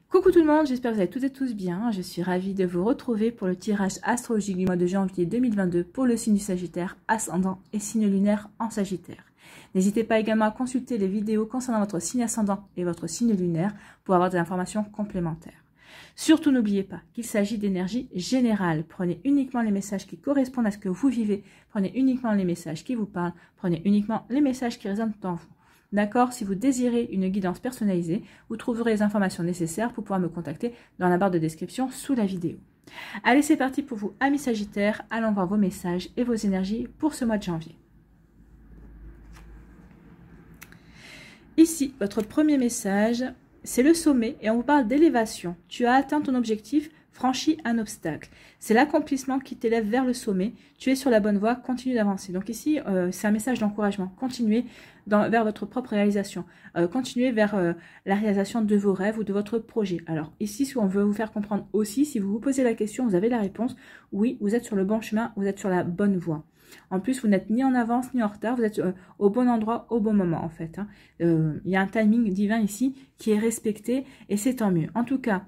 Coucou tout le monde, j'espère que vous allez toutes et tous bien. Je suis ravie de vous retrouver pour le tirage astrologique du mois de janvier 2022 pour le signe du Sagittaire, ascendant et signe lunaire en Sagittaire. N'hésitez pas également à consulter les vidéos concernant votre signe ascendant et votre signe lunaire pour avoir des informations complémentaires. Surtout n'oubliez pas qu'il s'agit d'énergie générale. Prenez uniquement les messages qui correspondent à ce que vous vivez, prenez uniquement les messages qui vous parlent, prenez uniquement les messages qui résonnent en vous. D'accord? Si vous désirez une guidance personnalisée, vous trouverez les informations nécessaires pour pouvoir me contacter dans la barre de description sous la vidéo. Allez, c'est parti pour vous, amis Sagittaires. Allons voir vos messages et vos énergies pour ce mois de janvier. Ici, votre premier message, c'est le sommet et on vous parle d'élévation. Tu as atteint ton objectif, franchi un obstacle. C'est l'accomplissement qui t'élève vers le sommet. Tu es sur la bonne voie, continue d'avancer. Donc ici, c'est un message d'encouragement. Continuez vers votre propre réalisation. Continuez vers la réalisation de vos rêves ou de votre projet. Alors ici, si on veut vous faire comprendre aussi, si vous vous posez la question, vous avez la réponse. Oui, vous êtes sur le bon chemin, vous êtes sur la bonne voie. En plus, vous n'êtes ni en avance ni en retard, vous êtes au bon endroit, au bon moment en fait. Il y a un timing divin ici qui est respecté et c'est tant mieux. En tout cas,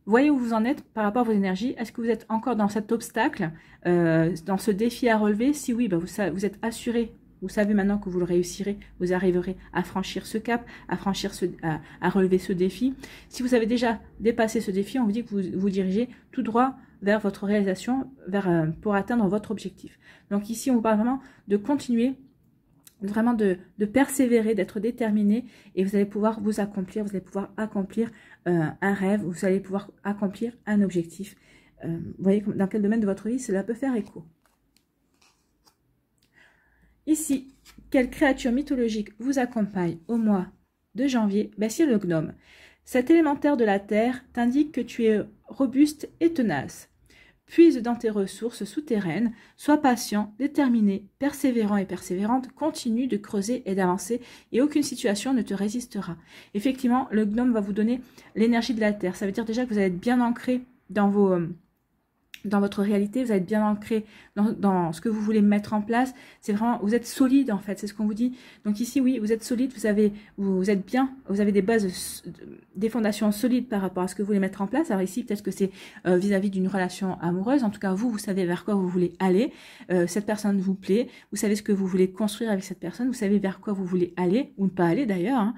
voyez où vous en êtes par rapport à vos énergies. Est-ce que vous êtes encore dans cet obstacle, dans ce défi à relever? Si oui, vous êtes assuré. Vous savez maintenant que vous le réussirez, vous arriverez à franchir ce cap, à relever ce défi. Si vous avez déjà dépassé ce défi, on vous dit que vous vous dirigez tout droit vers votre réalisation, pour atteindre votre objectif. Donc ici, on vous parle vraiment de continuer, vraiment de persévérer, d'être déterminé, et vous allez pouvoir vous accomplir, vous allez pouvoir accomplir un rêve, vous allez pouvoir accomplir un objectif. Vous voyez dans quel domaine de votre vie cela peut faire écho. Ici, quelle créature mythologique vous accompagne au mois de janvier? Ben, c'est le gnome. Cet élémentaire de la terre t'indique que tu es robuste et tenace. Puise dans tes ressources souterraines, sois patient, déterminé, persévérant et persévérante, continue de creuser et d'avancer et aucune situation ne te résistera. Effectivement, le gnome va vous donner l'énergie de la terre. Ça veut dire déjà que vous allez être bien ancré dans votre réalité, vous êtes bien ancré dans ce que vous voulez mettre en place. C'est vraiment, vous êtes solide en fait, c'est ce qu'on vous dit. Donc ici, oui, vous êtes solide, vous êtes bien, vous avez des bases, des fondations solides par rapport à ce que vous voulez mettre en place. Alors ici, peut-être que c'est vis-à-vis d'une relation amoureuse. En tout cas, vous savez vers quoi vous voulez aller. Cette personne vous plaît, vous savez ce que vous voulez construire avec cette personne, vous savez vers quoi vous voulez aller, ou ne pas aller d'ailleurs.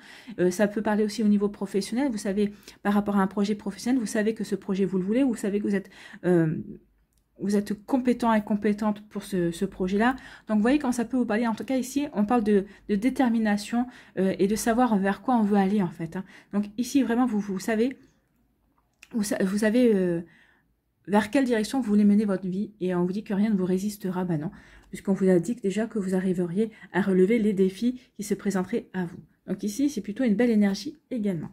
Ça peut parler aussi au niveau professionnel. Vous savez, par rapport à un projet professionnel, vous savez que ce projet, vous le voulez, vous savez que vous êtes compétent et compétente pour ce projet-là. Donc, vous voyez quand ça peut vous parler. En tout cas, ici, on parle de détermination et de savoir vers quoi on veut aller, en fait. Donc, ici, vraiment, vous savez vers quelle direction vous voulez mener votre vie. Et on vous dit que rien ne vous résistera. Ben non, puisqu'on vous a dit déjà que vous arriveriez à relever les défis qui se présenteraient à vous. Donc, ici, c'est plutôt une belle énergie également.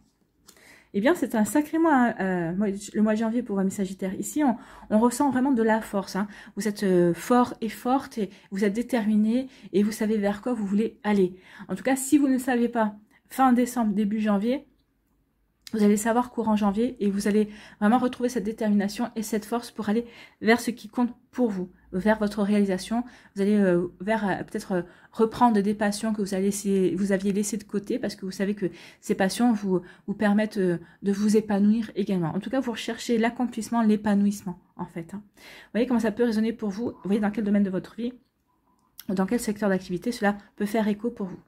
Eh bien, c'est un sacré mois, le mois de janvier pour vos Sagittaires. Ici, on ressent vraiment de la force. Vous êtes fort et forte, et vous êtes déterminé, et vous savez vers quoi vous voulez aller. En tout cas, si vous ne savez pas, fin décembre, début janvier, vous allez savoir courant janvier, et vous allez vraiment retrouver cette détermination et cette force pour aller vers ce qui compte pour vous, vers votre réalisation. Vous allez peut-être reprendre des passions que vous aviez laissées de côté, parce que vous savez que ces passions vous permettent de vous épanouir également. En tout cas, vous recherchez l'accomplissement, l'épanouissement, en fait. Vous voyez comment ça peut résonner pour vous. Vous voyez dans quel domaine de votre vie, dans quel secteur d'activité cela peut faire écho pour vous.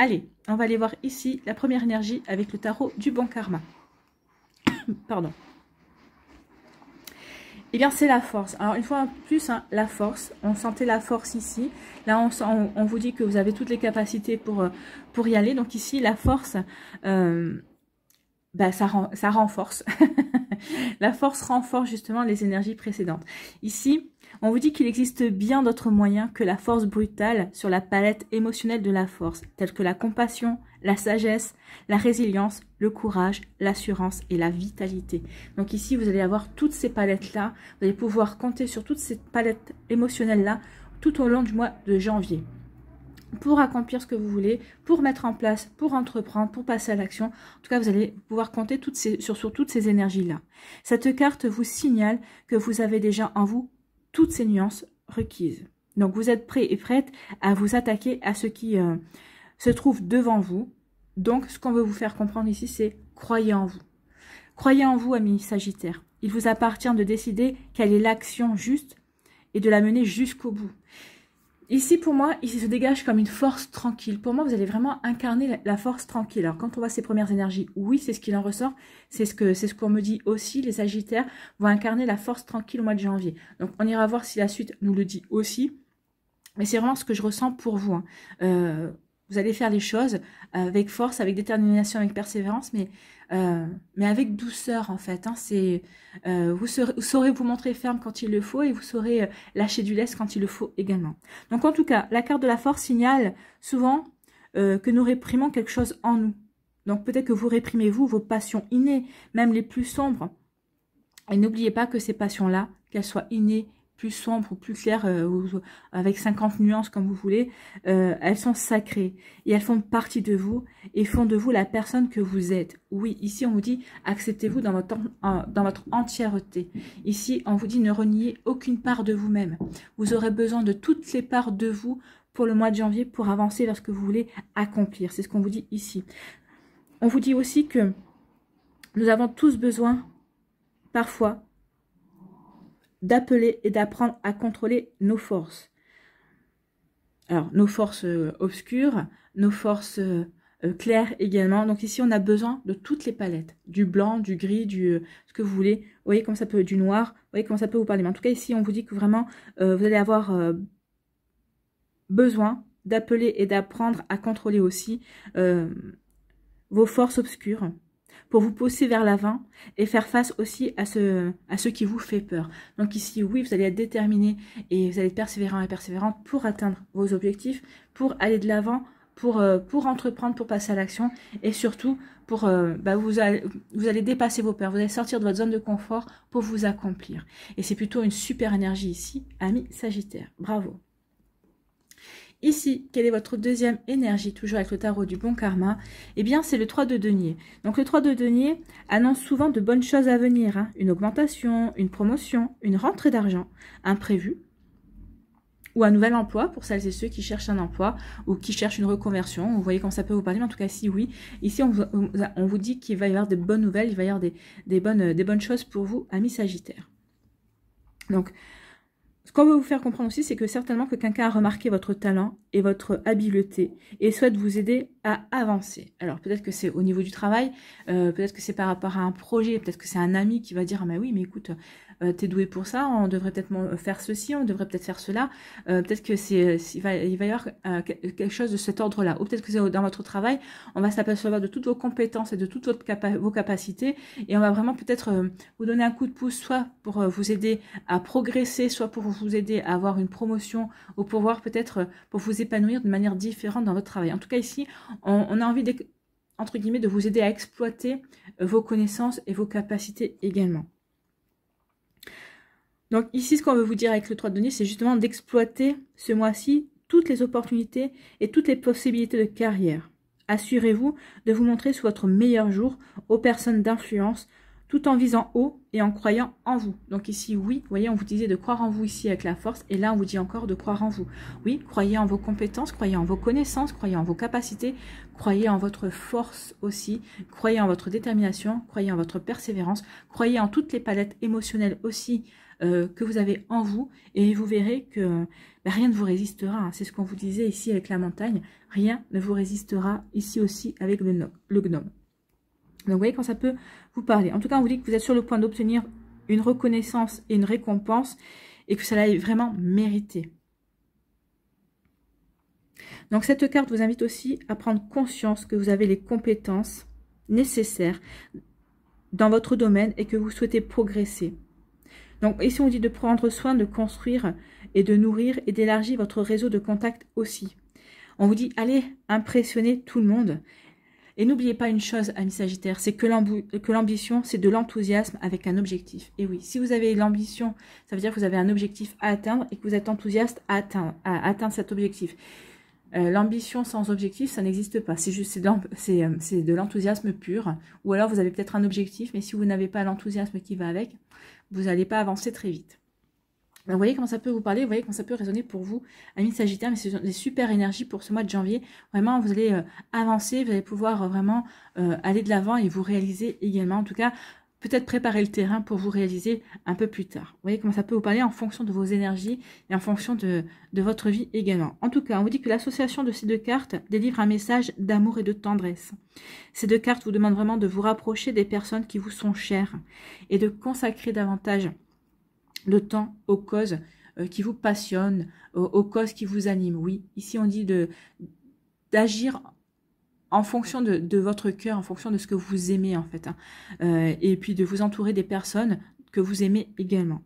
Allez, on va aller voir ici la première énergie avec le tarot du bon karma. Pardon. Eh bien, c'est la force. Alors, une fois de plus, la force. On sentait la force ici. Là, on vous dit que vous avez toutes les capacités pour y aller. Donc ici, la force, ça renforce. La force renforce justement les énergies précédentes. Ici, on vous dit qu'il existe bien d'autres moyens que la force brutale sur la palette émotionnelle de la force, tels que la compassion, la sagesse, la résilience, le courage, l'assurance et la vitalité. Donc ici, vous allez avoir toutes ces palettes-là. Vous allez pouvoir compter sur toutes ces palettes émotionnelles-là tout au long du mois de janvier, pour accomplir ce que vous voulez, pour mettre en place, pour entreprendre, pour passer à l'action. En tout cas, vous allez pouvoir compter sur toutes ces énergies-là. Cette carte vous signale que vous avez déjà en vous toutes ces nuances requises. Donc, vous êtes prêt et prête à vous attaquer à ce qui se trouve devant vous. Donc, ce qu'on veut vous faire comprendre ici, c'est croyez en vous. Croyez en vous, amis Sagittaire. Il vous appartient de décider quelle est l'action juste et de la mener jusqu'au bout. Ici, pour moi, il se dégage comme une force tranquille. Pour moi, vous allez vraiment incarner la force tranquille. Alors, quand on voit ces premières énergies, oui, c'est ce qu'il en ressort. C'est ce qu'on me dit aussi. Les Sagittaires vont incarner la force tranquille au mois de janvier. Donc, on ira voir si la suite nous le dit aussi. Mais c'est vraiment ce que je ressens pour vous. Hein. Vous allez faire les choses avec force, avec détermination, avec persévérance, mais avec douceur en fait. Hein. Vous saurez vous montrer ferme quand il le faut et vous saurez lâcher du lest quand il le faut également. Donc en tout cas, la carte de la force signale souvent que nous réprimons quelque chose en nous. Donc peut-être que vous réprimez vos passions innées, même les plus sombres. Et n'oubliez pas que ces passions-là, qu'elles soient innées, plus sombres ou plus claires, avec 50 nuances comme vous voulez, elles sont sacrées et elles font partie de vous et font de vous la personne que vous êtes. Oui, ici on vous dit acceptez-vous dans votre entièreté. Ici on vous dit ne reniez aucune part de vous-même. Vous aurez besoin de toutes les parts de vous pour le mois de janvier pour avancer vers ce que vous voulez accomplir. C'est ce qu'on vous dit ici. On vous dit aussi que nous avons tous besoin parfois d'appeler et d'apprendre à contrôler nos forces. Alors, nos forces obscures, nos forces claires également. Donc ici, on a besoin de toutes les palettes. Du blanc, du gris, ce que vous voulez. Vous voyez comment ça peut, du noir. Vous voyez comment ça peut vous parler. Mais en tout cas, ici, on vous dit que vraiment, vous allez avoir besoin d'appeler et d'apprendre à contrôler aussi vos forces obscures, pour vous pousser vers l'avant et faire face aussi à ce qui vous fait peur. Donc ici, oui, vous allez être déterminé et vous allez être persévérant et persévérante pour atteindre vos objectifs, pour aller de l'avant, pour entreprendre, pour passer à l'action et surtout pour vous allez dépasser vos peurs, vous allez sortir de votre zone de confort pour vous accomplir. Et c'est plutôt une super énergie ici, ami Sagittaire. Bravo. Ici, quelle est votre deuxième énergie, toujours avec le tarot du bon karma? Eh bien, c'est le 3 de denier. Donc, le 3 de denier annonce souvent de bonnes choses à venir. Hein. Une augmentation, une promotion, une rentrée d'argent, un prévu ou un nouvel emploi pour celles et ceux qui cherchent un emploi ou qui cherchent une reconversion. Vous voyez comment ça peut vous parler, mais en tout cas, si oui. Ici, on vous dit qu'il va y avoir de bonnes nouvelles, il va y avoir des bonnes choses pour vous, amis Sagittaire. Donc, ce qu'on veut vous faire comprendre aussi, c'est que certainement que quelqu'un a remarqué votre talent et votre habileté et souhaite vous aider à avancer. Alors peut-être que c'est au niveau du travail, peut-être que c'est par rapport à un projet, peut-être que c'est un ami qui va dire « Ah mais oui, mais écoute, t'es doué pour ça, on devrait peut-être faire ceci, on devrait peut-être faire cela. Peut-être que il va y avoir quelque chose de cet ordre-là. Ou peut-être que c'est dans votre travail, on va s'apercevoir de toutes vos compétences et de toutes vos capacités et on va vraiment peut-être vous donner un coup de pouce, soit pour vous aider à progresser, soit pour vous aider à avoir une promotion ou pour voir peut-être pour vous épanouir de manière différente dans votre travail. En tout cas ici, on a envie entre guillemets de vous aider à exploiter vos connaissances et vos capacités également. Donc ici, ce qu'on veut vous dire avec le 3 de denier, c'est justement d'exploiter ce mois-ci toutes les opportunités et toutes les possibilités de carrière. Assurez-vous de vous montrer sous votre meilleur jour aux personnes d'influence, tout en visant haut et en croyant en vous. Donc ici, oui, vous voyez, on vous disait de croire en vous ici avec la force, et là, on vous dit encore de croire en vous. Oui, croyez en vos compétences, croyez en vos connaissances, croyez en vos capacités, croyez en votre force aussi, croyez en votre détermination, croyez en votre persévérance, croyez en toutes les palettes émotionnelles aussi que vous avez en vous, et vous verrez que rien ne vous résistera. Hein. C'est ce qu'on vous disait ici avec la montagne, rien ne vous résistera ici aussi avec le gnome. Donc vous voyez quand ça peut vous parler. En tout cas, on vous dit que vous êtes sur le point d'obtenir une reconnaissance et une récompense et que cela est vraiment mérité. Donc cette carte vous invite aussi à prendre conscience que vous avez les compétences nécessaires dans votre domaine et que vous souhaitez progresser. Donc ici on vous dit de prendre soin de construire et de nourrir et d'élargir votre réseau de contacts aussi. On vous dit allez impressionner tout le monde. Et n'oubliez pas une chose, amis Sagittaire, c'est que l'ambition, c'est de l'enthousiasme avec un objectif. Et oui, si vous avez l'ambition, ça veut dire que vous avez un objectif à atteindre et que vous êtes enthousiaste à atteindre cet objectif. L'ambition sans objectif, ça n'existe pas. C'est juste c'est de l'enthousiasme pur. Ou alors vous avez peut-être un objectif, mais si vous n'avez pas l'enthousiasme qui va avec, vous n'allez pas avancer très vite. Vous voyez comment ça peut vous parler, vous voyez comment ça peut résonner pour vous, amis Sagittaire, mais c'est des super énergies pour ce mois de janvier. Vraiment, vous allez avancer, vous allez pouvoir vraiment aller de l'avant et vous réaliser également. En tout cas, peut-être préparer le terrain pour vous réaliser un peu plus tard. Vous voyez comment ça peut vous parler en fonction de vos énergies et en fonction de votre vie également. En tout cas, on vous dit que l'association de ces deux cartes délivre un message d'amour et de tendresse. Ces deux cartes vous demandent vraiment de vous rapprocher des personnes qui vous sont chères et de consacrer davantage de temps aux causes qui vous passionnent, aux causes qui vous animent. Oui, ici on dit d'agir en fonction de votre cœur, en fonction de ce que vous aimez en fait. Et puis de vous entourer des personnes que vous aimez également.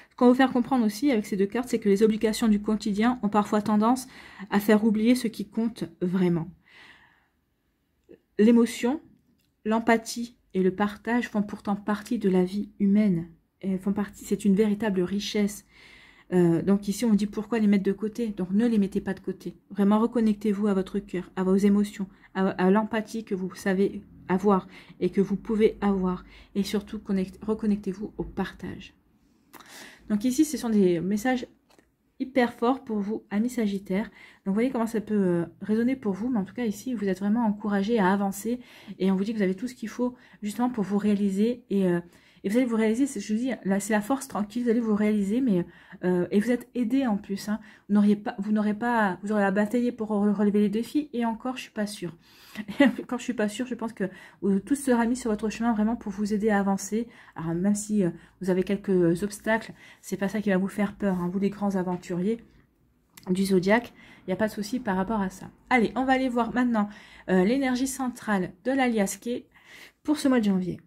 Ce qu'on veut faire comprendre aussi avec ces deux cartes, c'est que les obligations du quotidien ont parfois tendance à faire oublier ce qui compte vraiment. L'émotion, l'empathie et le partage font pourtant partie de la vie humaine. C'est une véritable richesse. Donc ici, on dit pourquoi les mettre de côté. Donc ne les mettez pas de côté. Vraiment, reconnectez-vous à votre cœur, à vos émotions, à l'empathie que vous savez avoir et que vous pouvez avoir. Et surtout, reconnectez-vous au partage. Donc ici, ce sont des messages hyper forts pour vous, amis Sagittaires. Donc vous voyez comment ça peut résonner pour vous. Mais en tout cas, ici, vous êtes vraiment encouragés à avancer. Et on vous dit que vous avez tout ce qu'il faut justement pour vous réaliser et vous allez vous réaliser, je vous dis, là c'est la force tranquille, vous allez vous réaliser, mais et vous êtes aidé en plus. Hein. Vous aurez à batailler pour relever les défis, et encore, je suis pas sûre. Quand je suis pas sûre, je pense que tout sera mis sur votre chemin vraiment pour vous aider à avancer. Alors même si vous avez quelques obstacles, c'est pas ça qui va vous faire peur. Hein. Vous les grands aventuriers du zodiaque, il n'y a pas de souci par rapport à ça. Allez, on va aller voir maintenant l'énergie centrale de l'Aliasqué pour ce mois de janvier.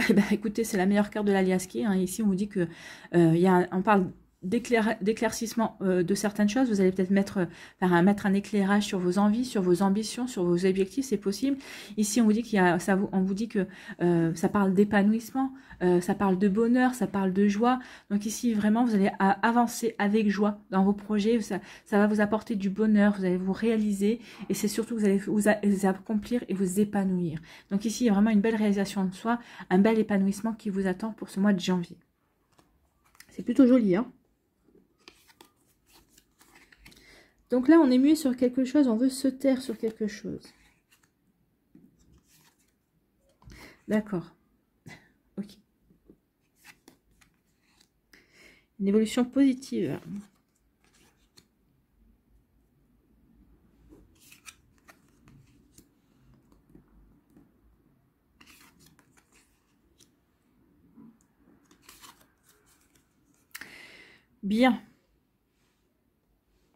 Eh ben, écoutez, c'est la meilleure carte de l'Aliasqué. Hein. Ici, on vous dit que on parle d'éclaircissement de certaines choses. Vous allez peut-être mettre un éclairage sur vos envies, sur vos ambitions, sur vos objectifs, c'est possible. Ici, on vous dit on vous dit que ça parle d'épanouissement, ça parle de bonheur, ça parle de joie. Donc ici, vraiment, vous allez avancer avec joie dans vos projets. Ça va vous apporter du bonheur, vous allez vous réaliser et c'est surtout que vous allez vous accomplir et vous épanouir. Donc ici, il y a vraiment une belle réalisation de soi, un bel épanouissement qui vous attend pour ce mois de janvier. C'est plutôt joli, hein? Donc là, on est muet sur quelque chose, on veut se taire sur quelque chose. D'accord. Ok. Une évolution positive. Bien.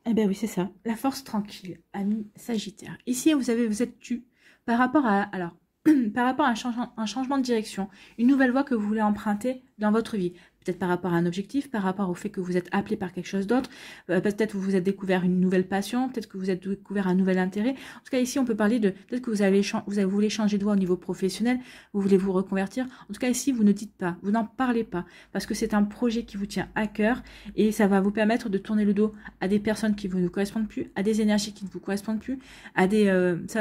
Eh bien oui, c'est ça. La force tranquille, ami Sagittaire. Ici, vous êtes tu par rapport à... Alors, par rapport à un changement de direction, une nouvelle voie que vous voulez emprunter dans votre vie. Peut-être par rapport à un objectif, par rapport au fait que vous êtes appelé par quelque chose d'autre. Peut-être que vous vous êtes découvert une nouvelle passion, peut-être que vous êtes découvert un nouvel intérêt. En tout cas, ici, on peut parler de... Peut-être que vous voulez changer de voie au niveau professionnel, vous voulez vous reconvertir. En tout cas, ici, vous ne dites pas, vous n'en parlez pas, parce que c'est un projet qui vous tient à cœur et ça va vous permettre de tourner le dos à des personnes qui ne vous correspondent plus, à des énergies qui ne vous correspondent plus, ça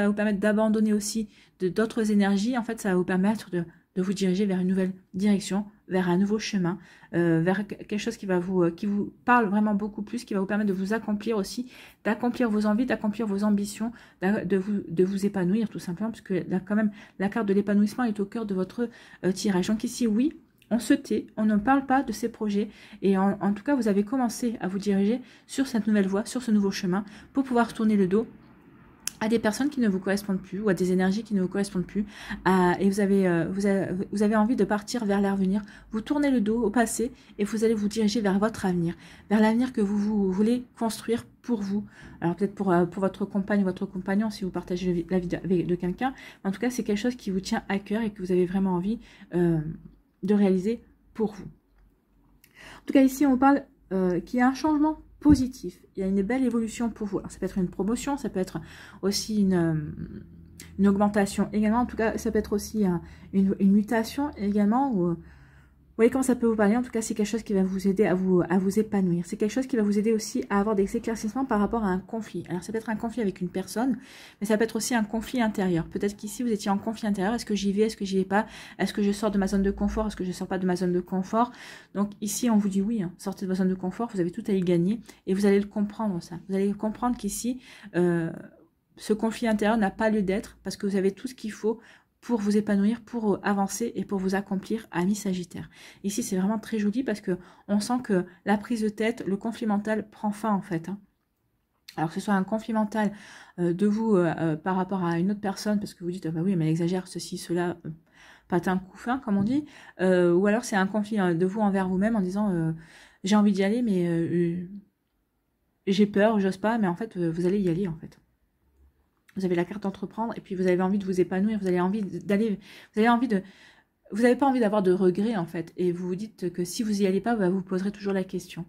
va vous permettre d'abandonner aussi d'autres énergies. En fait, ça va vous permettre de vous diriger vers une nouvelle direction, vers un nouveau chemin, vers quelque chose qui vous parle vraiment beaucoup plus, qui va vous permettre de vous accomplir aussi, d'accomplir vos envies, d'accomplir vos ambitions, de vous épanouir tout simplement, puisque là, quand même, la carte de l'épanouissement est au cœur de votre tirage. Donc ici, oui, on se tait, on ne parle pas de ces projets, et en tout cas, vous avez commencé à vous diriger sur cette nouvelle voie, sur ce nouveau chemin, pour pouvoir tourner le dos à des personnes qui ne vous correspondent plus ou à des énergies qui ne vous correspondent plus et vous avez envie de partir vers l'avenir. Vous tournez le dos au passé et vous allez vous diriger vers votre avenir, vers l'avenir que vous voulez construire pour vous. Alors peut-être pour votre compagne ou votre compagnon si vous partagez la vie de quelqu'un. En tout cas, c'est quelque chose qui vous tient à cœur et que vous avez vraiment envie de réaliser pour vous. En tout cas, ici, on parle qu'il y a un changement positif, il y a une belle évolution pour vous. Alors, ça peut être une promotion, ça peut être aussi une augmentation également, en tout cas ça peut être aussi une mutation également, ou vous voyez comment ça peut vous parler. En tout cas, c'est quelque chose qui va vous aider à vous épanouir. C'est quelque chose qui va vous aider aussi à avoir des éclaircissements par rapport à un conflit. Alors, ça peut être un conflit avec une personne, mais ça peut être aussi un conflit intérieur. Peut-être qu'ici, vous étiez en conflit intérieur. Est-ce que j'y vais? Est-ce que j'y vais pas? Est-ce que je sors de ma zone de confort? Est-ce que je ne sors pas de ma zone de confort? Donc, ici, on vous dit oui, hein, sortez de votre zone de confort. Vous avez tout à y gagner et vous allez le comprendre, ça. Vous allez comprendre qu'ici... ce conflit intérieur n'a pas lieu d'être parce que vous avez tout ce qu'il faut pour vous épanouir, pour avancer et pour vous accomplir, ami Sagittaire. Ici, c'est vraiment très joli parce que on sent que la prise de tête, le conflit mental prend fin en fait. Hein. Alors que ce soit un conflit mental de vous par rapport à une autre personne, parce que vous dites, ah bah oui, mais elle exagère ceci, cela, patin coup fin, comme on dit, ou alors c'est un conflit de vous envers vous-même en disant, j'ai envie d'y aller, mais j'ai peur, j'ose pas, mais en fait, vous allez y aller en fait. Vous avez la carte d'entreprendre et puis vous avez envie de vous épanouir, vous avez envie d'aller, vous avez envie de, vous n'avez pas envie d'avoir de regrets en fait. Et vous vous dites que si vous y allez pas, bah, vous poserez toujours la question.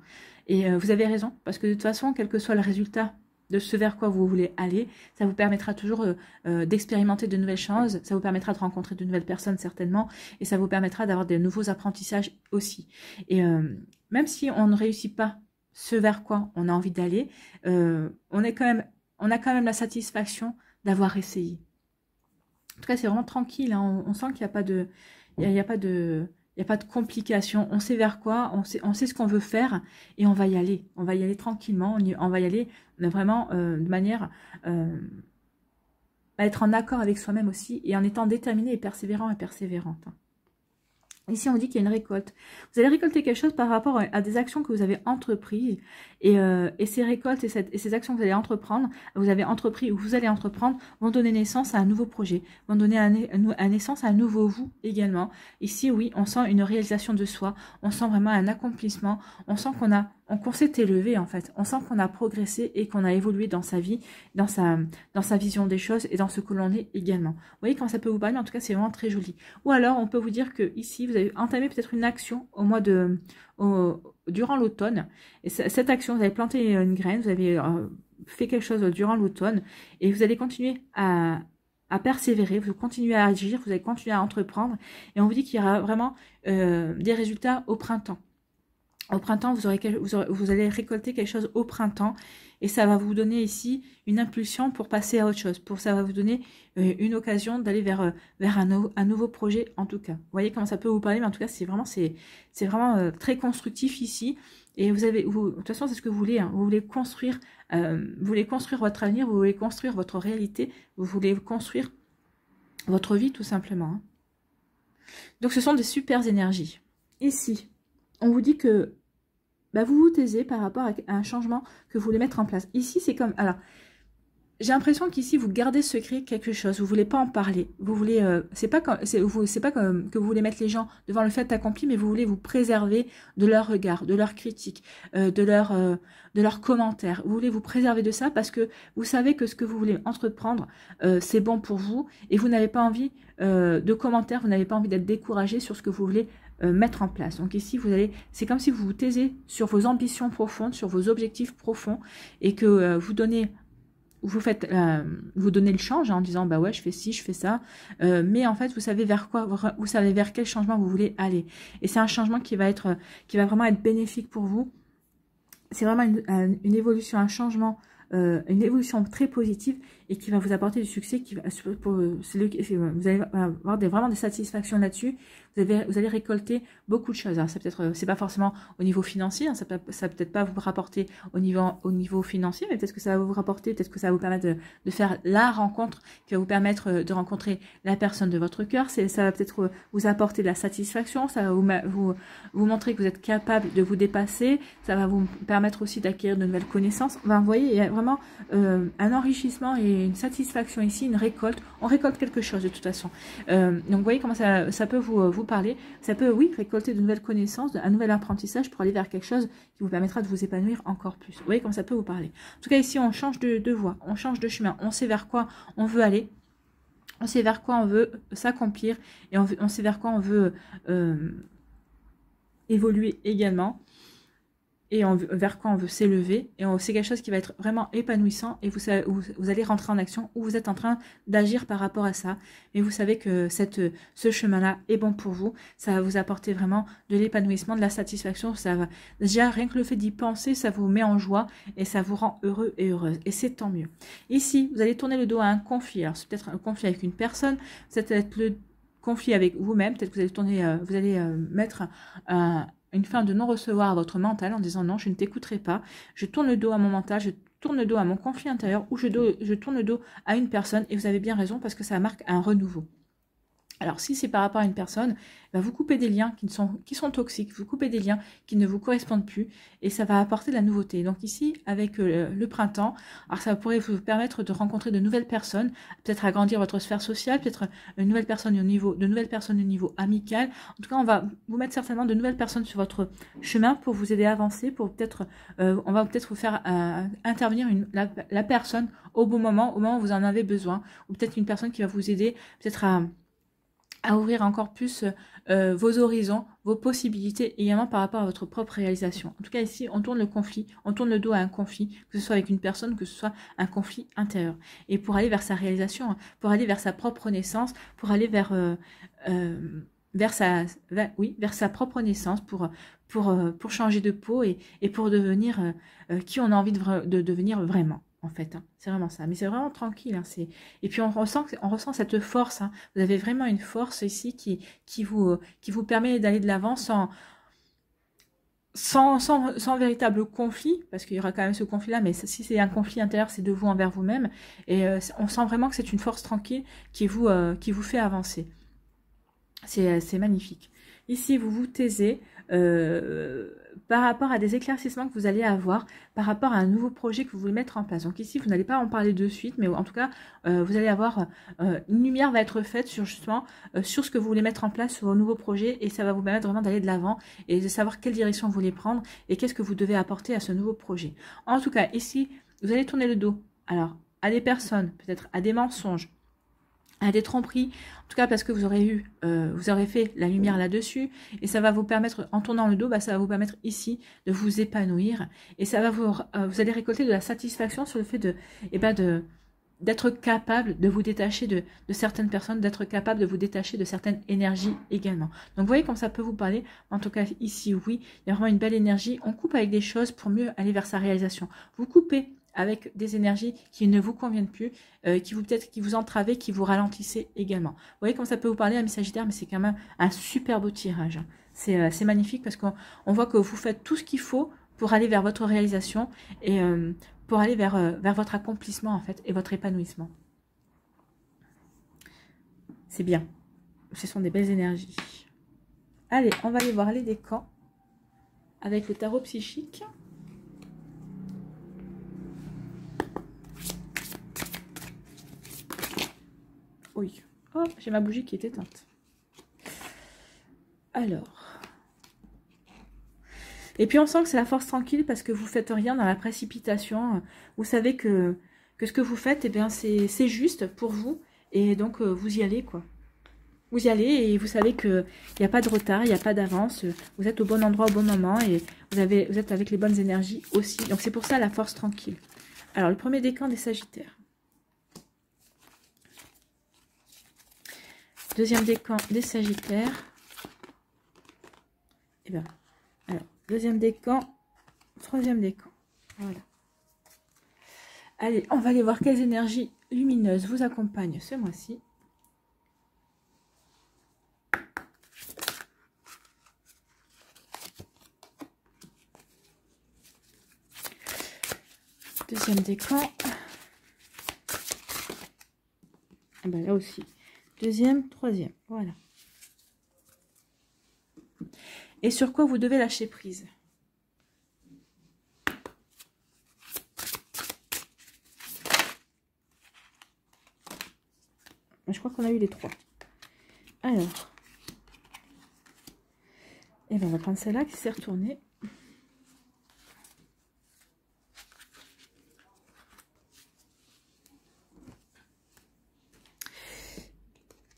Et vous avez raison, parce que de toute façon, quel que soit le résultat de ce vers quoi vous voulez aller, ça vous permettra toujours d'expérimenter de nouvelles choses, ça vous permettra de rencontrer de nouvelles personnes certainement, et ça vous permettra d'avoir de nouveaux apprentissages aussi. Et même si on ne réussit pas ce vers quoi on a envie d'aller, on a quand même la satisfaction d'avoir essayé. En tout cas, c'est vraiment tranquille. Hein. On sent qu'il n'y a pas de, il y a pas de, il y a pas de complications. On sait vers quoi, on sait ce qu'on veut faire et on va y aller. On va y aller tranquillement. On va y aller vraiment de manière à être en accord avec soi-même aussi et en étant déterminé et persévérant et persévérante. Ici, on dit qu'il y a une récolte. Vous allez récolter quelque chose par rapport à des actions que vous avez entreprises. Et ces récoltes et ces actions que vous allez entreprendre, vous avez entrepris ou vous allez entreprendre, vont donner naissance à un nouveau projet, vont donner naissance à un nouveau vous également. Ici, oui, on sent une réalisation de soi, on sent vraiment un accomplissement, on sent qu'on s'est élevé en fait, on sent qu'on a progressé et qu'on a évolué dans sa vie, dans sa vision des choses et dans ce que l'on est également. Vous voyez quand ça peut vous parler, en tout cas c'est vraiment très joli. Ou alors on peut vous dire que ici vous avez entamé peut-être une action durant l'automne, et cette action, vous avez planté une graine, vous avez fait quelque chose durant l'automne, et vous allez continuer à persévérer, vous continuez à agir, vous allez continuer à entreprendre, et on vous dit qu'il y aura vraiment des résultats au printemps. Au printemps, vous allez récolter quelque chose au printemps et ça va vous donner ici une impulsion pour passer à autre chose. Ça va vous donner une occasion d'aller vers un nouveau projet en tout cas. Vous voyez comment ça peut vous parler, mais en tout cas, c'est vraiment très constructif ici. Et de toute façon, c'est ce que vous voulez. Hein. Vous voulez construire votre avenir, vous voulez construire votre réalité, vous voulez construire votre vie tout simplement. Hein. Donc, ce sont des super énergies. Ici, on vous dit que bah, vous vous taisez par rapport à un changement que vous voulez mettre en place. Ici, c'est comme... Alors, j'ai l'impression qu'ici, vous gardez secret quelque chose. Vous voulez pas en parler. Vous voulez... c'est pas comme que vous voulez mettre les gens devant le fait accompli, mais vous voulez vous préserver de leur regard, de leur critique, de leurs commentaires. Vous voulez vous préserver de ça parce que vous savez que ce que vous voulez entreprendre, c'est bon pour vous. Et vous n'avez pas envie de commentaires, vous n'avez pas envie d'être découragé sur ce que vous voulez mettre en place. Donc ici, c'est comme si vous vous taisez sur vos ambitions profondes, sur vos objectifs profonds, et que vous donnez le change hein, en disant bah ouais je fais ci, je fais ça, mais en fait vous savez vers quel changement vous voulez aller. Et c'est un changement qui va vraiment être bénéfique pour vous. C'est vraiment une évolution, un changement, une évolution très positive et qui va vous apporter du succès. Vous allez avoir vraiment des satisfactions là-dessus. Vous allez récolter beaucoup de choses. C'est pas forcément au niveau financier, hein, ça peut-être pas vous rapporter au niveau financier, mais peut-être que ça va vous rapporter, peut-être que ça va vous permettre de faire la rencontre qui va vous permettre de rencontrer la personne de votre cœur. Ça va peut-être vous apporter de la satisfaction, ça va vous montrer que vous êtes capable de vous dépasser, ça va vous permettre aussi d'acquérir de nouvelles connaissances. Enfin, vous voyez, il y a vraiment un enrichissement et une satisfaction ici, une récolte. On récolte quelque chose de toute façon. Donc vous voyez comment ça peut vous parler. Ça peut, oui, récolter de nouvelles connaissances, un nouvel apprentissage pour aller vers quelque chose qui vous permettra de vous épanouir encore plus. Vous voyez comment ça peut vous parler. En tout cas, ici, on change de voie, on change de chemin, on sait vers quoi on veut aller, on sait vers quoi on veut s'accomplir et on sait vers quoi on veut évoluer également. Et vers quoi on veut s'élever, et c'est quelque chose qui va être vraiment épanouissant, et vous allez rentrer en action, ou vous êtes en train d'agir par rapport à ça, mais vous savez que ce chemin-là est bon pour vous, ça va vous apporter vraiment de l'épanouissement, de la satisfaction, ça va, déjà rien que le fait d'y penser, ça vous met en joie, et ça vous rend heureux et heureuse, et c'est tant mieux. Ici, vous allez tourner le dos à un conflit, alors c'est peut-être un conflit avec une personne, c'est peut-être le conflit avec vous-même, peut-être que vous allez mettre une fin de non-recevoir à votre mental en disant non, je ne t'écouterai pas, je tourne le dos à mon mental, je tourne le dos à mon conflit intérieur ou je tourne le dos à une personne. Et vous avez bien raison parce que ça marque un renouveau. Alors, si c'est par rapport à une personne, vous coupez des liens qui sont toxiques, vous coupez des liens qui ne vous correspondent plus et ça va apporter de la nouveauté. Donc ici, avec le printemps, alors ça pourrait vous permettre de rencontrer de nouvelles personnes, peut-être agrandir votre sphère sociale, peut-être de nouvelles personnes au niveau amical. En tout cas, on va vous mettre certainement de nouvelles personnes sur votre chemin pour vous aider à avancer, pour peut-être, on va peut-être vous faire intervenir la personne au bon moment, au moment où vous en avez besoin, ou peut-être une personne qui va vous aider, peut-être à ouvrir encore plus vos horizons, vos possibilités, également par rapport à votre propre réalisation. En tout cas, ici, on tourne le conflit, on tourne le dos à un conflit, que ce soit avec une personne, que ce soit un conflit intérieur. Et pour aller vers sa réalisation, pour aller vers sa propre naissance, pour aller vers sa propre naissance, pour changer de peau et pour devenir qui on a envie de devenir vraiment. En fait, hein. C'est vraiment ça. Mais c'est vraiment tranquille. Hein. Et puis on ressent cette force. Hein. Vous avez vraiment une force ici qui vous permet d'aller de l'avant sans véritable conflit, parce qu'il y aura quand même ce conflit-là, mais si c'est un conflit intérieur, c'est de vous envers vous-même. Et on sent vraiment que c'est une force tranquille qui vous fait avancer. C'est magnifique. Ici, vous vous taisez par rapport à des éclaircissements que vous allez avoir, par rapport à un nouveau projet que vous voulez mettre en place. Donc ici, vous n'allez pas en parler de suite, mais en tout cas, vous allez avoir une lumière va être faite sur justement sur ce que vous voulez mettre en place sur vos nouveaux projets, et ça va vous permettre vraiment d'aller de l'avant et de savoir quelle direction vous voulez prendre et qu'est-ce que vous devez apporter à ce nouveau projet. En tout cas, ici, vous allez tourner le dos. Alors, à des personnes, peut-être à des mensonges, à des tromperies, en tout cas parce que vous aurez fait la lumière là-dessus, et ça va vous permettre, en tournant le dos, ça va vous permettre ici de vous épanouir, et ça va vous allez récolter de la satisfaction sur le fait d'être capable de vous détacher de certaines personnes, d'être capable de vous détacher de certaines énergies également. Donc vous voyez comme ça peut vous parler, en tout cas ici oui, il y a vraiment une belle énergie, on coupe avec des choses pour mieux aller vers sa réalisation. Vous coupez avec des énergies qui ne vous conviennent plus, qui vous entravez, qui vous ralentissez également. Vous voyez comme ça peut vous parler, ami Sagittaire, mais c'est quand même un super beau tirage. C'est magnifique parce qu'on voit que vous faites tout ce qu'il faut pour aller vers votre réalisation et pour aller vers votre accomplissement en fait et votre épanouissement. C'est bien. Ce sont des belles énergies. Allez, on va aller voir les décans avec le tarot psychique. Oui. Oh, j'ai ma bougie qui est éteinte. Alors. Et puis on sent que c'est la force tranquille parce que vous ne faites rien dans la précipitation. Vous savez que ce que vous faites, eh bien, c'est juste pour vous. Et donc, vous y allez, quoi. Vous y allez et vous savez qu'il n'y a pas de retard, il n'y a pas d'avance. Vous êtes au bon endroit au bon moment et vous êtes avec les bonnes énergies aussi. Donc, c'est pour ça la force tranquille. Alors, le premier décan des Sagittaires. Deuxième décan des Sagittaires. Et bien, alors, deuxième décan, troisième décan. Voilà. Allez, on va aller voir quelles énergies lumineuses vous accompagnent ce mois-ci. Deuxième décan. Ah ben là aussi. Deuxième, troisième. Voilà. Et sur quoi vous devez lâcher prise? Je crois qu'on a eu les trois. Alors. Et bien on va prendre celle-là qui s'est retournée.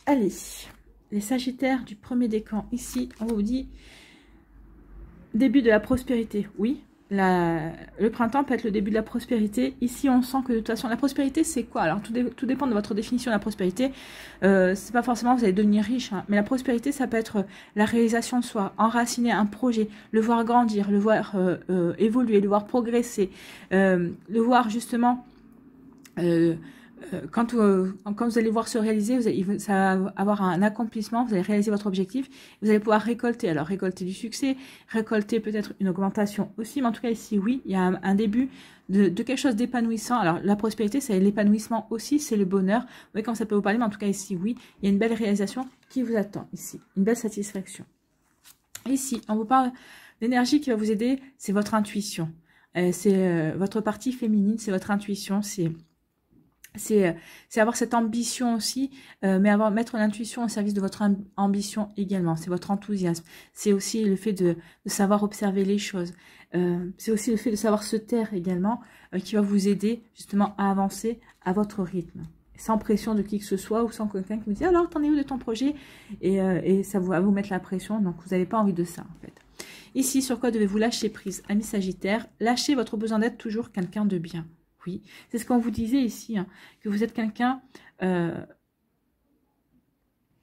Allez, les Sagittaires du premier décan, ici, on vous dit début de la prospérité. Oui, le printemps peut être le début de la prospérité. Ici, on sent que de toute façon, la prospérité, c'est quoi? Alors, tout dépend de votre définition de la prospérité. C'est pas forcément vous allez devenir riche, hein, mais la prospérité, ça peut être la réalisation de soi, enraciner un projet, le voir grandir, le voir évoluer, le voir progresser, le voir justement... quand vous allez voir se réaliser, ça va avoir un accomplissement, vous allez réaliser votre objectif, vous allez pouvoir récolter. Alors, récolter du succès, récolter peut-être une augmentation aussi, mais en tout cas ici, oui, il y a un début de quelque chose d'épanouissant. Alors, la prospérité, c'est l'épanouissement aussi, c'est le bonheur. Vous voyez quand ça peut vous parler, mais en tout cas ici, oui, il y a une belle réalisation qui vous attend ici, une belle satisfaction. Ici, on vous parle d'énergie qui va vous aider, c'est votre intuition. C'est votre partie féminine, c'est votre intuition, c'est avoir cette ambition aussi, mais mettre l'intuition au service de votre ambition également. C'est votre enthousiasme. C'est aussi le fait de savoir observer les choses. C'est aussi le fait de savoir se taire également qui va vous aider justement à avancer à votre rythme. Sans pression de qui que ce soit ou sans quelqu'un qui vous dit « Alors, t'en es où de ton projet ?» et ça va vous mettre la pression. Donc, vous n'avez pas envie de ça en fait. Ici, sur quoi devez-vous lâcher prise, amis Sagittaire? Lâchez votre besoin d'être toujours quelqu'un de bien. Oui, c'est ce qu'on vous disait ici, hein, que vous êtes quelqu'un, il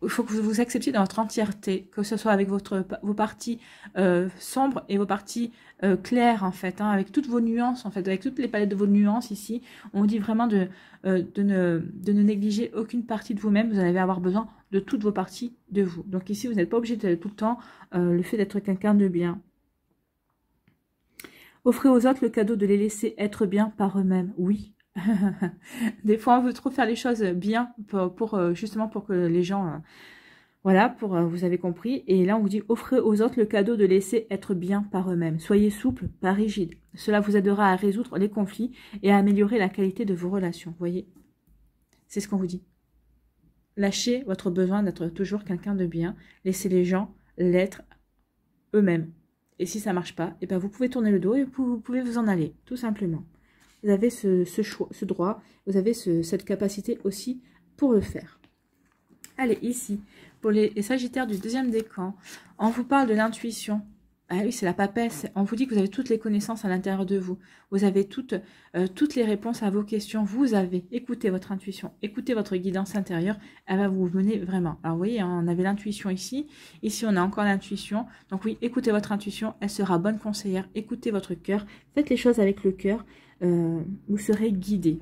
faut que vous vous acceptiez dans votre entièreté, que ce soit avec vos parties sombres et vos parties claires, en fait, hein, avec toutes vos nuances, en fait, avec toutes les palettes de vos nuances ici. On vous dit vraiment de ne négliger aucune partie de vous-même, vous allez avoir besoin de toutes vos parties de vous. Donc ici, vous n'êtes pas obligé de tout le temps le fait d'être quelqu'un de bien. Offrez aux autres le cadeau de les laisser être bien par eux-mêmes. Oui. Des fois, on veut trop faire les choses bien justement pour que les gens... voilà, vous avez compris. Et là, on vous dit, offrez aux autres le cadeau de laisser être bien par eux-mêmes. Soyez souple, pas rigide. Cela vous aidera à résoudre les conflits et à améliorer la qualité de vos relations. Vous voyez? C'est ce qu'on vous dit. Lâchez votre besoin d'être toujours quelqu'un de bien. Laissez les gens l'être eux-mêmes. Et si ça ne marche pas, eh ben vous pouvez tourner le dos et vous pouvez vous en aller, tout simplement. Vous avez ce choix, ce droit, vous avez cette capacité aussi pour le faire. Allez, ici, pour les Sagittaires du deuxième décan, on vous parle de l'intuition. Ah oui, c'est la papesse. On vous dit que vous avez toutes les connaissances à l'intérieur de vous. Vous avez toutes les réponses à vos questions. Vous avez écouté votre intuition, écoutez votre guidance intérieure. Elle va vous mener vraiment. Alors, vous voyez, hein, on avait l'intuition ici. Ici, on a encore l'intuition. Donc oui, écoutez votre intuition. Elle sera bonne conseillère. Écoutez votre cœur. Faites les choses avec le cœur. Vous serez guidé.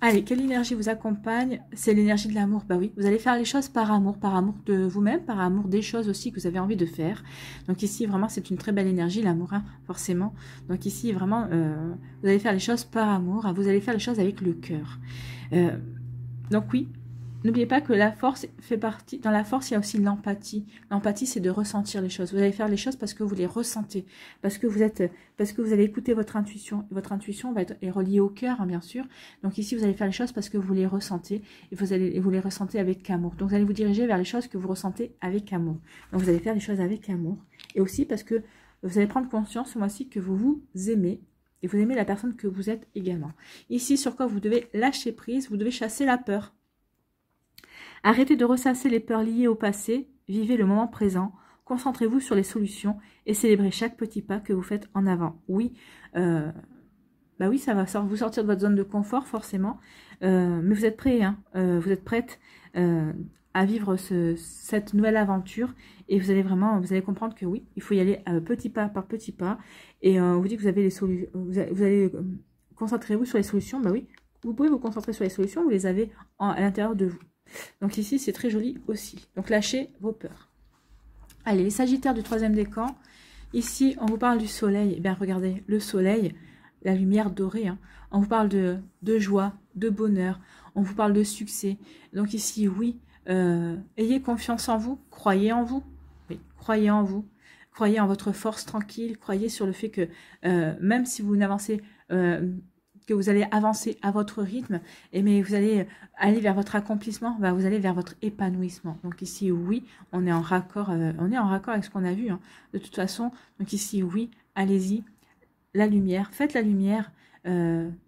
Allez, quelle énergie vous accompagne? C'est l'énergie de l'amour. Bah oui, vous allez faire les choses par amour de vous-même, par amour des choses aussi que vous avez envie de faire. Donc ici, vraiment, c'est une très belle énergie, l'amour, hein, forcément. Donc ici, vraiment, vous allez faire les choses par amour, vous allez faire les choses avec le cœur. Donc oui, n'oubliez pas que la force fait partie, dans la force, il y a aussi l'empathie. L'empathie, c'est de ressentir les choses. Vous allez faire les choses parce que vous les ressentez, parce que vous allez écouter votre intuition. Et votre intuition est reliée au cœur, hein, bien sûr. Donc ici, vous allez faire les choses parce que vous les ressentez et vous les ressentez avec amour. Donc vous allez vous diriger vers les choses que vous ressentez avec amour. Donc vous allez faire les choses avec amour. Et aussi parce que vous allez prendre conscience ce mois-ci que vous vous aimez. Et vous aimez la personne que vous êtes également. Ici, sur quoi vous devez lâcher prise, vous devez chasser la peur. Arrêtez de ressasser les peurs liées au passé, vivez le moment présent, concentrez-vous sur les solutions et célébrez chaque petit pas que vous faites en avant. Oui, bah oui, ça va vous sortir de votre zone de confort forcément, mais vous êtes prêts, hein, vous êtes prête à vivre cette nouvelle aventure et vous allez comprendre que oui, il faut y aller petit pas par petit pas et on vous dit que vous avez les solutions, vous allez concentrez-vous sur les solutions, bah oui, vous pouvez vous concentrer sur les solutions, vous les avez à l'intérieur de vous. Donc ici, c'est très joli aussi. Donc lâchez vos peurs. Allez, les Sagittaires du troisième décan. Ici, on vous parle du soleil. Eh bien, regardez, le soleil, la lumière dorée. Hein. On vous parle de joie, de bonheur. On vous parle de succès. Donc ici, oui, ayez confiance en vous. Croyez en vous. Oui, croyez en vous. Croyez en votre force tranquille. Croyez sur le fait que même si vous n'avancez que vous allez avancer à votre rythme, mais vous allez aller vers votre accomplissement, vous allez vers votre épanouissement. Donc ici, oui, on est en raccord avec ce qu'on a vu, hein, de toute façon. Donc ici, oui, allez-y, la lumière, faites la lumière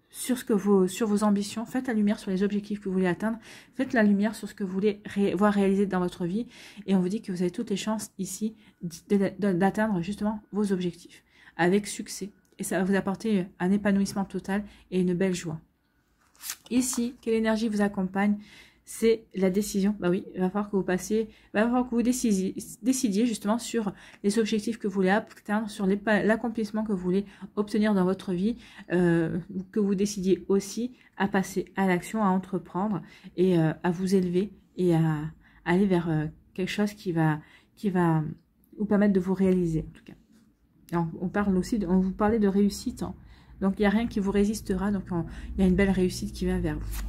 sur vos ambitions, faites la lumière sur les objectifs que vous voulez atteindre, faites la lumière sur ce que vous voulez voir réaliser dans votre vie, et on vous dit que vous avez toutes les chances ici d'atteindre justement vos objectifs, avec succès. Et ça va vous apporter un épanouissement total et une belle joie. Ici, quelle énergie vous accompagne? c'est la décision. Bah oui, il va falloir que vous passiez, il va falloir que vous décidiez justement sur les objectifs que vous voulez atteindre, sur l'accomplissement que vous voulez obtenir dans votre vie, que vous décidiez aussi à passer à l'action, à entreprendre et à vous élever et à aller vers quelque chose qui va vous permettre de vous réaliser en tout cas. Alors, on parle aussi, on vous parlait de réussite, hein. Donc il n'y a rien qui vous résistera, donc il y a une belle réussite qui vient vers vous.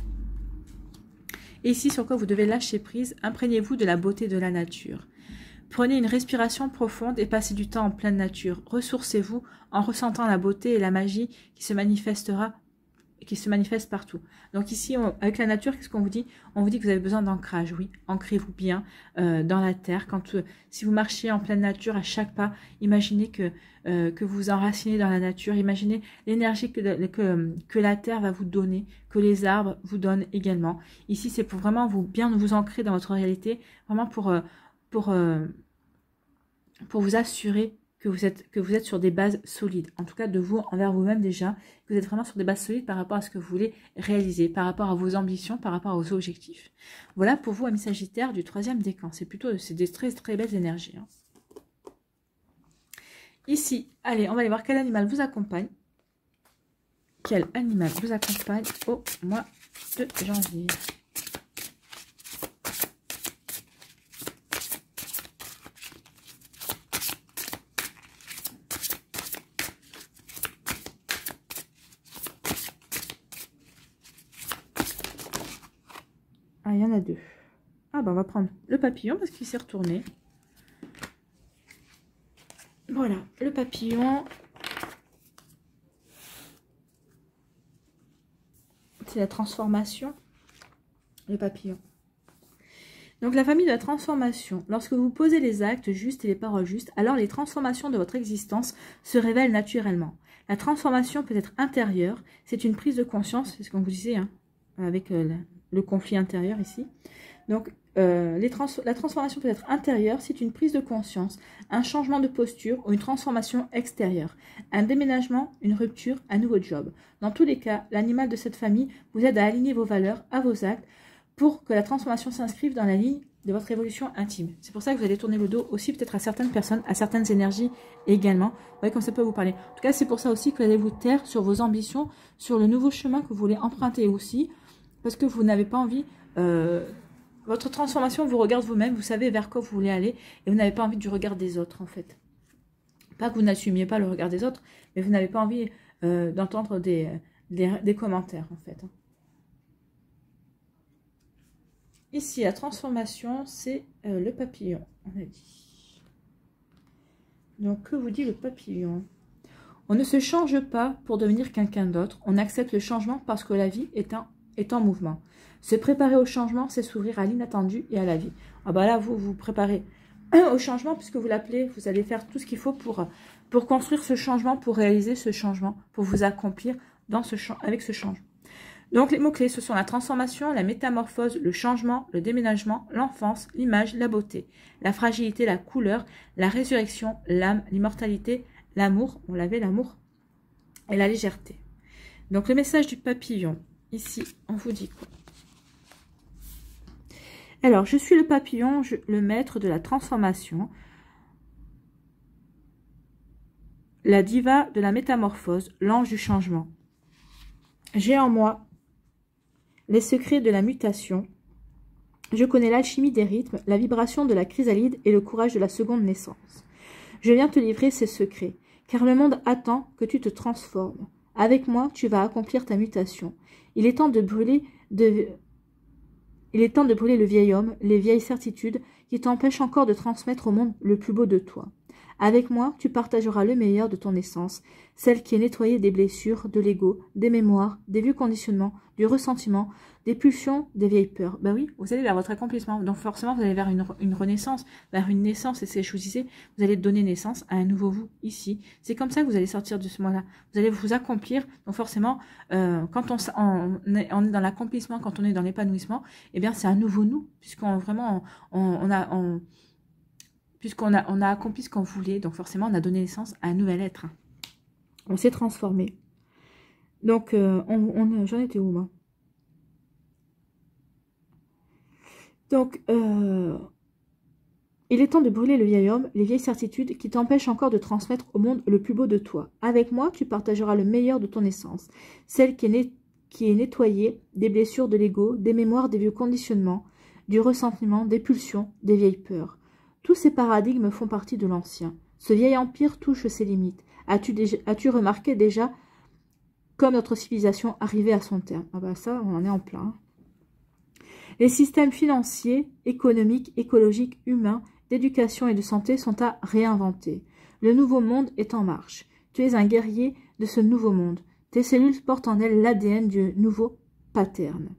Et ici, sur quoi vous devez lâcher prise, imprégnez-vous de la beauté de la nature. Prenez une respiration profonde et passez du temps en pleine nature. Ressourcez-vous en ressentant la beauté et la magie qui se manifeste partout. Donc ici, avec la nature, qu'est-ce qu'on vous dit? On vous dit que vous avez besoin d'ancrage, oui. Ancrez-vous bien dans la terre. Si vous marchez en pleine nature, à chaque pas, imaginez que vous enracinez dans la nature. Imaginez l'énergie que la terre va vous donner, que les arbres vous donnent également. Ici, c'est pour vraiment bien vous ancrer dans votre réalité, vraiment pour vous assurer que vous êtes sur des bases solides, en tout cas de vous envers vous-même déjà, que vous êtes vraiment sur des bases solides par rapport à ce que vous voulez réaliser, par rapport à vos ambitions, par rapport à vos objectifs. Voilà pour vous, amis Sagittaires, du 3e décan. C'est des très très belles énergies, hein. Ici, allez, on va aller voir quel animal vous accompagne. Quel animal vous accompagne au mois de janvier. Ah, il y en a 2. Ah, ben on va prendre le papillon parce qu'il s'est retourné. Voilà, le papillon. C'est la transformation. Le papillon. Donc la famille de la transformation. Lorsque vous posez les actes justes et les paroles justes, alors les transformations de votre existence se révèlent naturellement. La transformation peut être intérieure. C'est une prise de conscience, c'est ce qu'on vous disait, hein, avec le conflit intérieur ici. Donc, la transformation peut être intérieure, c'est une prise de conscience, un changement de posture ou une transformation extérieure, un déménagement, une rupture, un nouveau job. Dans tous les cas, l'animal de cette famille vous aide à aligner vos valeurs à vos actes pour que la transformation s'inscrive dans la ligne de votre évolution intime. C'est pour ça que vous allez tourner le dos aussi peut-être à certaines personnes, à certaines énergies également. Vous voyez comme ça peut vous parler. En tout cas, c'est pour ça aussi que vous allez vous taire sur vos ambitions, sur le nouveau chemin que vous voulez emprunter aussi, parce que vous n'avez pas envie... votre transformation vous regarde vous-même, vous savez vers quoi vous voulez aller, et vous n'avez pas envie du regard des autres, en fait. Pas que vous n'assumiez pas le regard des autres, mais vous n'avez pas envie d'entendre des commentaires, en fait. Ici, la transformation, c'est le papillon, on a dit. Donc, que vous dit le papillon? On ne se change pas pour devenir quelqu'un d'autre, on accepte le changement parce que la vie est en mouvement. Se préparer au changement, c'est s'ouvrir à l'inattendu et à la vie. Ah bah là, vous vous préparez au changement puisque vous l'appelez, vous allez faire tout ce qu'il faut pour construire ce changement, pour réaliser ce changement, pour vous accomplir avec ce changement. Donc les mots-clés, ce sont la transformation, la métamorphose, le changement, le déménagement, l'enfance, l'image, la beauté, la fragilité, la couleur, la résurrection, l'âme, l'immortalité, l'amour, on l'avait l'amour, et la légèreté. Donc le message du papillon, ici, on vous dit quoi? Alors, je suis le papillon, le maître de la transformation, la diva de la métamorphose, l'ange du changement. J'ai en moi les secrets de la mutation. Je connais l'alchimie des rythmes, la vibration de la chrysalide et le courage de la seconde naissance. Je viens te livrer ces secrets, car le monde attend que tu te transformes. Avec moi, tu vas accomplir ta mutation. Il est temps de brûler le vieil homme, les vieilles certitudes qui t'empêchent encore de transmettre au monde le plus beau de toi. Avec moi, tu partageras le meilleur de ton essence, celle qui est nettoyée des blessures, de l'ego, des mémoires, des vieux conditionnements, du ressentiment, des pulsions, des vieilles peurs. Ben oui, vous allez vers votre accomplissement. Donc forcément, vous allez vers une renaissance, vers une naissance. Et c'est ce que je vous disais, vous allez donner naissance à un nouveau vous ici. C'est comme ça que vous allez sortir de ce mois-là. Vous allez vous accomplir. Donc forcément, quand on est dans l'accomplissement, quand on est dans l'épanouissement, eh bien c'est un nouveau nous, puisqu'on vraiment puisqu'on a accompli ce qu'on voulait, donc forcément on a donné naissance à un nouvel être. On s'est transformé. Donc j'en étais où moi? Donc, il est temps de brûler le vieil homme, les vieilles certitudes qui t'empêchent encore de transmettre au monde le plus beau de toi. Avec moi, tu partageras le meilleur de ton essence, celle qui est nettoyée des blessures de l'ego, des mémoires, des vieux conditionnements, du ressentiment, des pulsions, des vieilles peurs. Tous ces paradigmes font partie de l'ancien. Ce vieil empire touche ses limites. As-tu remarqué déjà comme notre civilisation arrivait à son terme? Ah bah ça, on en est en plein. Les systèmes financiers, économiques, écologiques, humains, d'éducation et de santé sont à réinventer. Le nouveau monde est en marche. Tu es un guerrier de ce nouveau monde. Tes cellules portent en elles l'ADN du nouveau pattern.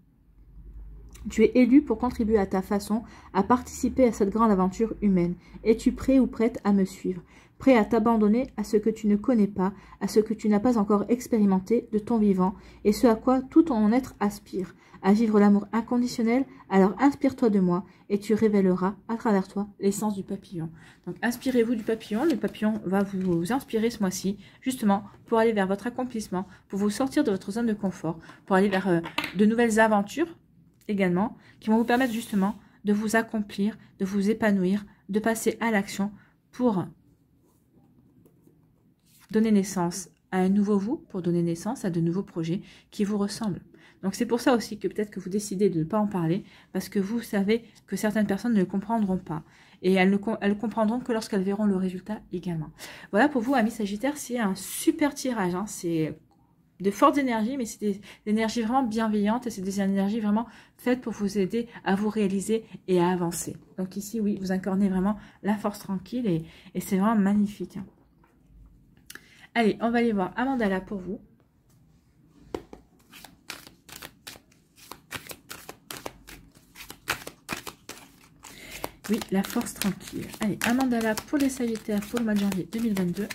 Tu es élu pour contribuer à ta façon à participer à cette grande aventure humaine. Es-tu prêt ou prête à me suivre? Prêt à t'abandonner à ce que tu ne connais pas, à ce que tu n'as pas encore expérimenté de ton vivant et ce à quoi tout ton être aspire, à vivre l'amour inconditionnel? Alors inspire-toi de moi et tu révéleras à travers toi l'essence du papillon. Donc inspirez-vous du papillon. Le papillon va vous inspirer ce mois-ci justement pour aller vers votre accomplissement, pour vous sortir de votre zone de confort, pour aller vers de nouvelles aventures également, qui vont vous permettre justement de vous accomplir, de vous épanouir, de passer à l'action pour donner naissance à un nouveau vous, pour donner naissance à de nouveaux projets qui vous ressemblent. Donc c'est pour ça aussi que peut-être que vous décidez de ne pas en parler, parce que vous savez que certaines personnes ne le comprendront pas. Et elles le comprendront que lorsqu'elles verront le résultat également. Voilà pour vous, amis Sagittaires, c'est un super tirage, hein, c'est de fortes énergies, mais c'est des énergies vraiment bienveillantes et c'est des énergies vraiment faites pour vous aider à vous réaliser et à avancer. Donc ici, oui, vous incarnez vraiment la force tranquille et c'est vraiment magnifique. Hein. Allez, on va aller voir Amandala pour vous. Oui, la force tranquille. Allez, Amandala pour les Sagittaires pour le mois de janvier 2022.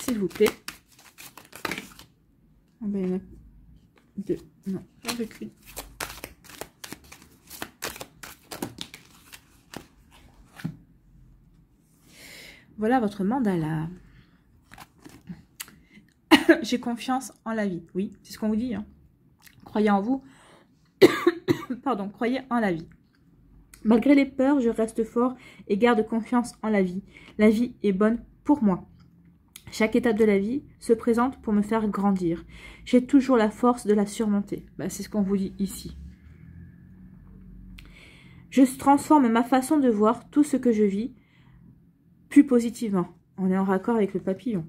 S'il vous plaît. Oh ben, il y en a deux. Non, j'en veux qu'une. Voilà votre mandala. J'ai confiance en la vie. Oui, c'est ce qu'on vous dit. Hein. Croyez en vous. Pardon, croyez en la vie. Malgré les peurs, je reste fort et garde confiance en la vie. La vie est bonne pour moi. Chaque étape de la vie se présente pour me faire grandir. J'ai toujours la force de la surmonter. Bah, c'est ce qu'on vous dit ici. Je transforme ma façon de voir tout ce que je vis plus positivement. On est en raccord avec le papillon.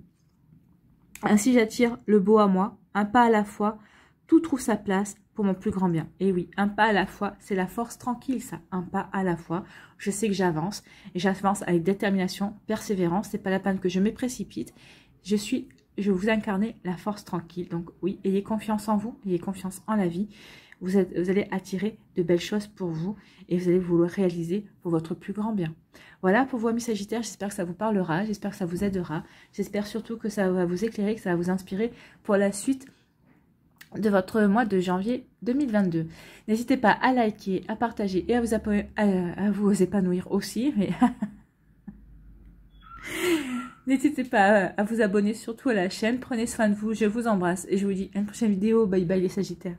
Ainsi, j'attire le beau à moi, un pas à la fois. Tout trouve sa place pour mon plus grand bien. Et oui, un pas à la fois, c'est la force tranquille, ça. Un pas à la fois. Je sais que j'avance. Et j'avance avec détermination, persévérance. C'est pas la peine que je me précipite. Je vous incarner la force tranquille. Donc oui, ayez confiance en vous. Ayez confiance en la vie. Vous allez attirer de belles choses pour vous. Et vous allez vous le réaliser pour votre plus grand bien. Voilà pour vous, amis Sagittaires. J'espère que ça vous parlera. J'espère que ça vous aidera. J'espère surtout que ça va vous éclairer, que ça va vous inspirer pour la suite de votre mois de janvier 2022. N'hésitez pas à liker, à partager et à vous épanouir aussi. Mais n'hésitez pas à vous abonner surtout à la chaîne. Prenez soin de vous, je vous embrasse et je vous dis à une prochaine vidéo. Bye bye les Sagittaires.